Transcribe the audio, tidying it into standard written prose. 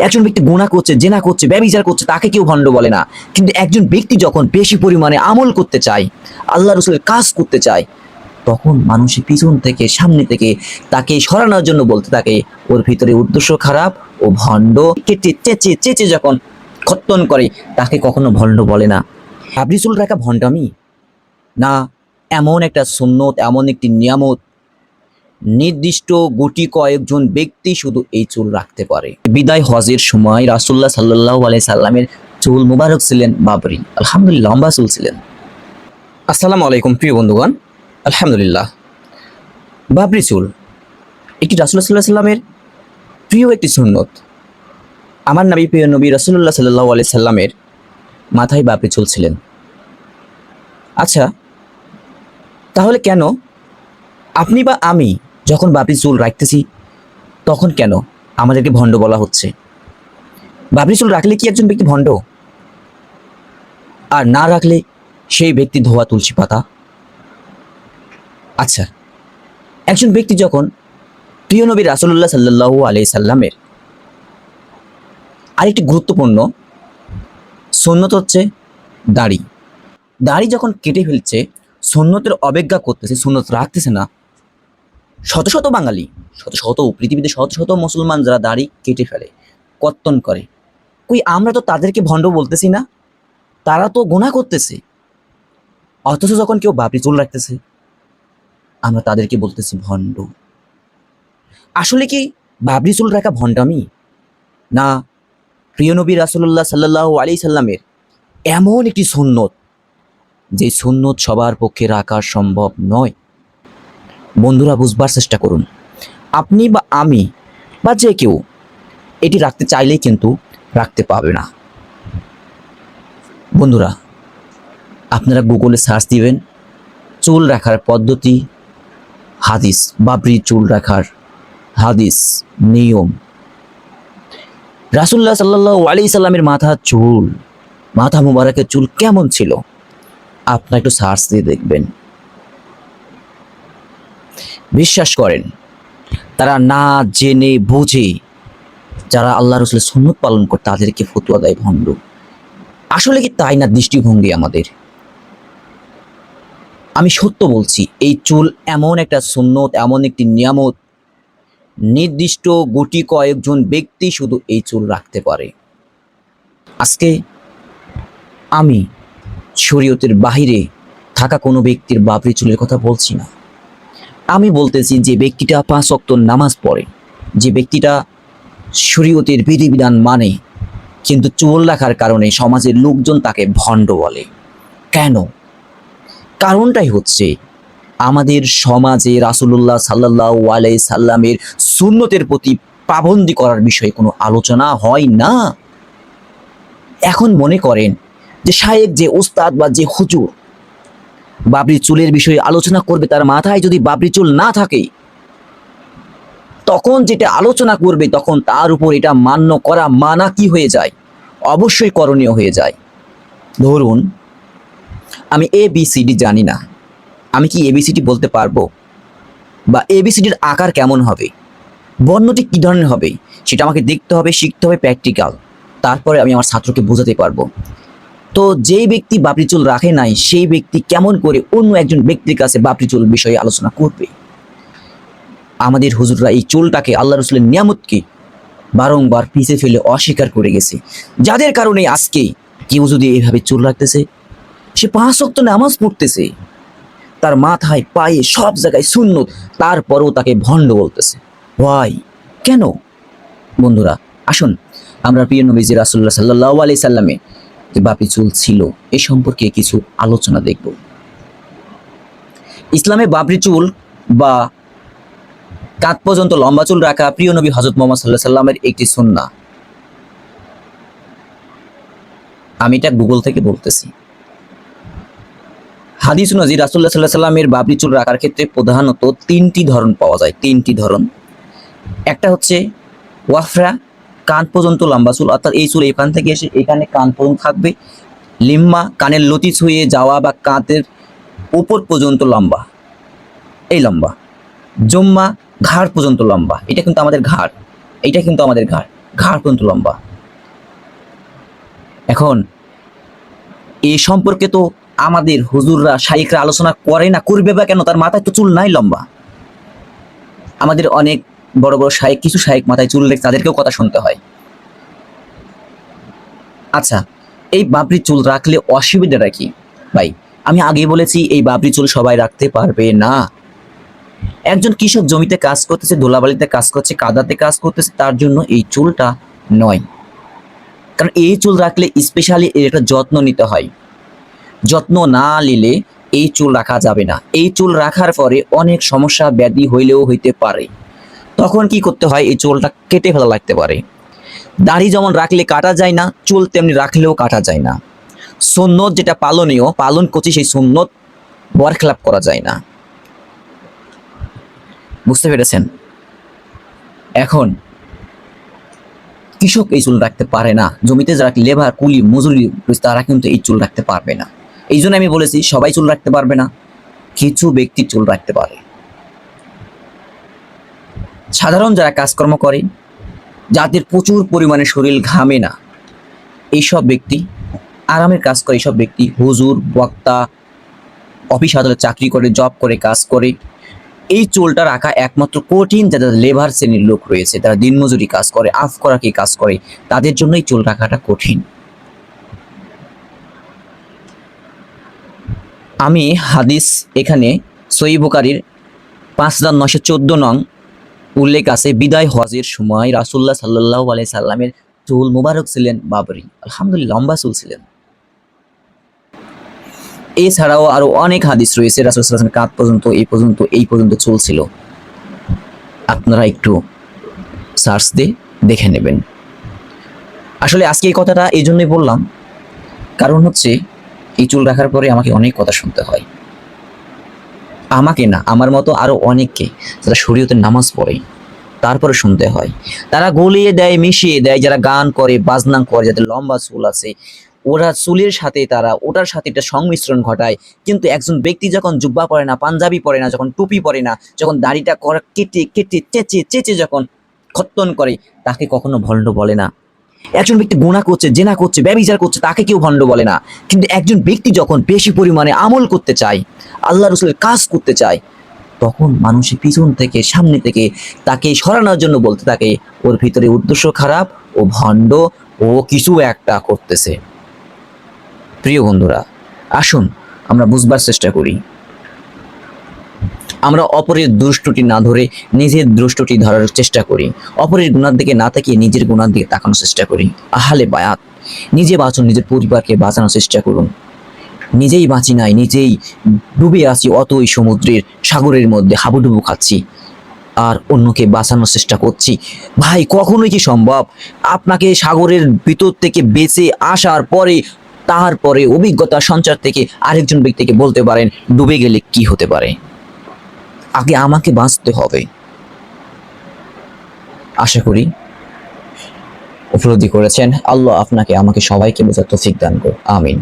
একজন ব্যক্তি গুনাহ করছে, জেনা করছে, ব্যভিচার করছে, তাকে কেউ ভণ্ড বলে না। কিন্তু একজন ব্যক্তি যখন বেশি পরিমাণে আমল করতে চায়, আল্লাহ রাসূলের কাজ করতে চায়, তখন মানুষের পিছন থেকে সামনে থেকে তাকে সরানোর জন্য বলতে থাকে ওর ভিতরে উদ্দেশ্য খারাপ, ও ভণ্ড। কেটে চেঁচে চেঁচে যখন খত্তন করে, তাকে কখনো ভণ্ড বলে না। বাবরি চুল রাখা ভণ্ডামি না, এমন একটা সুন্নত, এমন একটি নিয়ামত, নির্দিষ্ট গুটি কয়েকজন ব্যক্তি শুধু এই চুল রাখতে পারে। বিদায় হজের সময় রাসূলুল্লাহ সাল্লাল্লাহু আলাইহি সাল্লামের চুল মুবারক ছিলেন বাবরি, আলহামদুলিল্লাহ লম্বা চুল ছিলেন। আসসালামু আলাইকুম প্রিয় বন্ধুগণ, আলহামদুলিল্লাহ বাবরি চুল একটি রাসূলুল্লাহ সাল্লাল্লাহু আলাইহি সাল্লামের প্রিয় একটি সুন্নত। আমার নবী, প্রিয় নবী রাসূলুল্লাহ সাল্লাল্লাহু আলাইহি সাল্লামের মাথায় বাবরি চুল ছিলেন। আচ্ছা, তাহলে কেন আপনি বা আমি যখন বাবরি চুল রাখতেছি তখন কেন আমাদেরকে ভণ্ড বলা হচ্ছে? বাবরি চুল রাখলে কি একজন ব্যক্তি ভণ্ড? আর না রাখলে সেই ব্যক্তি ধোয়া তুলসী পাতা? আচ্ছা, একজন ব্যক্তি যখন প্রিয় নবী রাসূলুল্লাহ সাল্লাল্লাহু আলাইহি সাল্লামের আরেকটি গুরুত্বপূর্ণ সুন্নত হচ্ছে দাড়ি। দাড়ি যখন কেটে ফেলছে, সুন্নতের অবজ্ঞা করতেছে, সুন্নত রাখতেছে না, শত শত বাঙালি, শত শত পৃথিবীতে শত শত মুসলমান যারা দাড়ি কেটে ফেলে, কর্তন করে, কই আমরা তো তাদেরকে ভণ্ড বলতেছি না? তারা তো গুনাহ করতেছে। অথচ যখন কেউ বাবরি চুল রাখতেছে, আমরা তাদেরকে বলতেছি ভণ্ড। আসলে কি বাবরি চুল রাখা ভণ্ডামি না, প্রিয় নবী রাসূলুল্লাহ সাল্লাল্লাহু আলাইহি সাল্লামের এমন একটি সুন্নত, যে সুন্নত সবার পক্ষে রাখা সম্ভব নয়? বন্ধুরা, বুঝবার চেষ্টা করুন। আপনি বা আমি বা যে কেউ এটি রাখতে চাইলেই কিন্তু রাখতে পারবে না। বন্ধুরা, আপনারা গুগলে সার্চ দিবেন চুল রাখার পদ্ধতি, হাদিস, বাবরি চুল রাখার হাদিস, নিয়ম। রাসূলুল্লাহ সাল্লাল্লাহু আলাইহি সাল্লামের মাথা মুবারকের চুল কেমন ছিল, আপনারা একটু সার্চ দিয়ে দেখবেন। বিশ্বাস করেন, তারা না জেনে বুঝে যারা আল্লাহ রাসূলের সুন্নত পালন করে তাদেরকে ফতোয়া দেয় ভণ্ড। আসলে কি তাই না দৃষ্টিভঙ্গি আমাদের? আমি সত্য বলছি, এই চুল এমন একটা সুন্নত, এমন একটি নিয়ামত, নির্দিষ্ট গুটি কয়েকজন ব্যক্তি শুধু এই চুল রাখতে পারে। আজকে আমি শরীয়তের বাহিরে থাকা কোনো ব্যক্তির বাবরি চুলের কথা বলছি না। আমি বলতেছি যে ব্যক্তিটা 5 ওয়াক্ত নামাজ পড়ে, যে ব্যক্তিটা শরীয়তের বিধিবিধান মানে, কিন্তু চুল রাখার কারণে সমাজের লোকজন তাকে ভণ্ড বলে। কেন? কারণটাই হচ্ছে আমাদের সমাজে রাসূলুল্লাহ সাল্লাল্লাহু আলাইহি সাল্লামের সুন্নতের প্রতি পাবন্দি করার বিষয়ে কোনো আলোচনা হয় না। এখন মনে করেন যে শায়েখ, যে উস্তাদ বা যে হুজুর বাবরি চুলের বিষয়ে আলোচনা করবে, তার মাথায় যদি বাবরি চুল না থাকে, তখন যেটা আলোচনা করবে তখন তার উপর এটা মান্য করা মানা কি হয়ে যায়? অবশ্যই করণীয় হয়ে যায়। ধরুন আমি ABCD জানি না, আমি কি ABCD বলতে পারবো? বা ABCDর আকার কেমন হবে, বর্ণটি কী ধরনের হবে, সেটা আমাকে দেখতে হবে, শিখতে হবে, প্র্যাকটিক্যাল। তারপরে আমি আমার ছাত্রকে বোঝাতে পারবো। তো যেই ব্যক্তি বাবরি চুল রাখে নাই, সেই ব্যক্তি কেমন করে অন্য একজন ব্যক্তির কাছে বাবরি চুল বিষয়ে আলোচনা করবে? আমাদের হুজুররা এই চুলটাকে, আল্লাহ রাসূলের নিয়ামতকে বারংবার পিছে ফেলে অস্বীকার করে গেছে, যাদের কারণে আজকে কেউ যদি এইভাবে চুল রাখতেছে, সে 5 ওয়াক্ত নামাজ পড়তেছে, তার মাথায় পায়ে সব জায়গায় সুন্নত, তারপরেও তাকে ভণ্ড বলতেছে। ওয়াই? কেন? বন্ধুরা, আসুন আমরা প্রিয় নবীজি রাসূলুল্লাহ সাল্লাল্লাহু আলাইহি সাল্লামে যে বাবরি চুল ছিল এ সম্পর্কে কিছু আলোচনা দেখব। ইসলামে বাবরি চুল বা কাঁধ পর্যন্ত লম্বা চুল রাখা প্রিয় নবী হযরত মুহাম্মদ সাল্লাল্লাহু আলাইহি সাল্লামের একটি সুন্নাহ। আমি এটা গুগল থেকে বলতেছি। হাদিস অনুযায়ী রাসূলুল্লাহ সাল্লাল্লাহু আলাইহি সাল্লামের বাবরি চুল রাখার ক্ষেত্রে প্রধানত 3টি ধরন পাওয়া যায়, 3টি ধরন। একটা হচ্ছে ওয়াফরা, কান পর্যন্ত লম্বা চুল, অর্থাৎ এই চুল এখান থেকে এসে এখানে কান পর্যন্ত থাকবে। লিম্মা, কানের লতি ছুঁয়ে যাওয়া বা কাঁধের উপর পর্যন্ত লম্বা, এই লম্বা। জম্মা, ঘাড় পর্যন্ত লম্বা, এটা কিন্তু আমাদের ঘাড়, এইটা কিন্তু আমাদের ঘাড়। ঘাড় পর্যন্ত লম্বা। এখন এই সম্পর্কে তো আমাদের হুজুররা শাইখরা আলোচনা করে না, করবে বা কেন? তার মাথায় তো চুল নাই লম্বা। আমাদের অনেক বড় বড় শাইখ, কিছু শাইখ মাথায় চুল রেখে তাদেরকেও কথা শুনতে হয়। আচ্ছা, এই বাবরি চুল রাখলে অসুবিধাটা কি ভাই? আমি আগেই বলেছি এই বাবরি চুল সবাই রাখতে পারবে না। একজন কৃষক জমিতে কাজ করতেছে, ধুলাবালিতে কাজ করছে, কাদাতে কাজ করতেছে, তার জন্য এই চুলটা নয়। কারণ এই চুল রাখলে স্পেশালি এর একটা যত্ন নিতে হয়। যত্ন না নিলে এই চুল রাখা যাবে না। এই চুল রাখার পরে অনেক সমস্যা ব্যাধি হইলেও হইতে পারে। তখন কি করতে হয়? এই চুলটা কেটে ফেলা লাগতে পারে। দাড়ি যেমন রাখলে কাটা যায় না, চুল তেমনি রাখলেও কাটা যায় না। সুন্নত যেটা পালনীয়, পালন করছি, সেই সুন্নত বরখেলাপ করা যায় না। বুঝতে পেরেছেন? এখন কৃষক এই চুল রাখতে পারে না, জমিতে যারা লেবার কুলি মজুরি তারা কিন্তু এই চুল রাখতে পারবে না। এই জন্য আমি বলেছি সবাই চুল রাখতে পারবে না, কিছু ব্যক্তি চুল রাখতে পারে। সাধারণ যারা কাজকর্ম করে, যাদের প্রচুর পরিমাণে শরীর ঘামে না, এইসব ব্যক্তি আরামের কাজ করে, এইসব ব্যক্তি হুজুর, বক্তা, অফিস আদালতে চাকরি করে, জব করে, কাজ করে, এই চুলটা রাখা একমাত্র কঠিন যাদের লেবার শ্রেণীর লোক রয়েছে, তারা দিনমজুরি কাজ করে, আফ করা কি কাজ করে, তাদের জন্যই চুল রাখাটা কঠিন। আমি হাদিস এখানে সহিহ বুখারীর 5914 নং উল্লেখ আছে, বিদায় হজের সময় রাসূলুল্লাহ সাল্লাল্লাহু আলাইহি সাল্লামের চুল মুবারক ছিলেন বাবরি, আলহামদুলিল্লাহ লম্বা চুল ছিলেন। এছাড়াও আরো অনেক হাদিস রয়েছে রাসূল সাল্লাল্লাহু আলাইহি কাঁধ পর্যন্ত, এই পর্যন্ত চুল ছিল। আপনারা একটু সার্চ দিয়ে দেখে নেবেন। আসলে আজকে এই কথাটা এই জন্যই বললাম, কারণ হচ্ছে এই চুল রাখার পরে আমাকে অনেক কথা শুনতে হয়। আমাকে না, আমার মতো আরো অনেককে যারা শরীয়তের নামাজ পড়ে তারপরে শুনতে হয়। তারা গলিয়ে দেয়, মিশিয়ে দেয়, যারা গান করে, বাজনা করে, যাদের লম্বা চুল আছে, ওরা চুলের সাথে তারা ওটার সাথে একটা সংমিশ্রণ ঘটায়। কিন্তু একজন ব্যক্তি যখন জুব্বা পরে না, পাঞ্জাবি পরে না, যখন টুপি পরে না, যখন দাড়িটা কেটে কেটে চেঁচে চেঁচে যখন খত্তন করে, তাকে কখনো ভণ্ড বলে না। একজন ব্যক্তি গুনাহ করছে, জেনা করছে, ব্যভিচার করছে, তাকে কেউ ভণ্ড বলে না। কিন্তু একজন ব্যক্তি যখন বেশি পরিমাণে আমল করতে চায়, আল্লাহ রসুলের কাজ করতে চায়, তখন মানুষের পিছন থেকে, সামনে থেকে তাকে সরানোর জন্য বলতে থাকে ওর ভিতরে উদ্দেশ্য খারাপ, ও ভণ্ড, ও কিছু একটা করতেছে। প্রিয় বন্ধুরা, আসুন আমরা বুঝবার চেষ্টা করি। আমরা অপরের দুষ্টটি না ধরে নিজের দুষ্টটি ধরার চেষ্টা করি। অপরের গুণার দিকে না তাকিয়ে নিজের গুণার দিকে তাকানোর চেষ্টা করি। আহলে বায়াত, নিজে বাঁচুন, নিজের পরিবারকে বাঁচানোর চেষ্টা করুন। নিজেই বাঁচি নাই, নিজেই ডুবে আছি অতই সমুদ্রের সাগরের মধ্যে, হাবুডুবু খাচ্ছি, আর অন্যকে বাঁচানোর চেষ্টা করছি। ভাই, কখনোই কি সম্ভব আপনাকে সাগরের ভিতর থেকে বেঁচে আসার পরে, তারপরে অভিজ্ঞতা সঞ্চার থেকে আরেকজন ব্যক্তিকে বলতে পারেন ডুবে গেলে কি হতে পারে? আগে আমাকে বাঁচতে হবে। আশা করি উপলব্ধি করেছেন। আল্লাহ আপনাকে আমাকে সবাইকে বোঝার তৌফিক দান করুন। আমিন।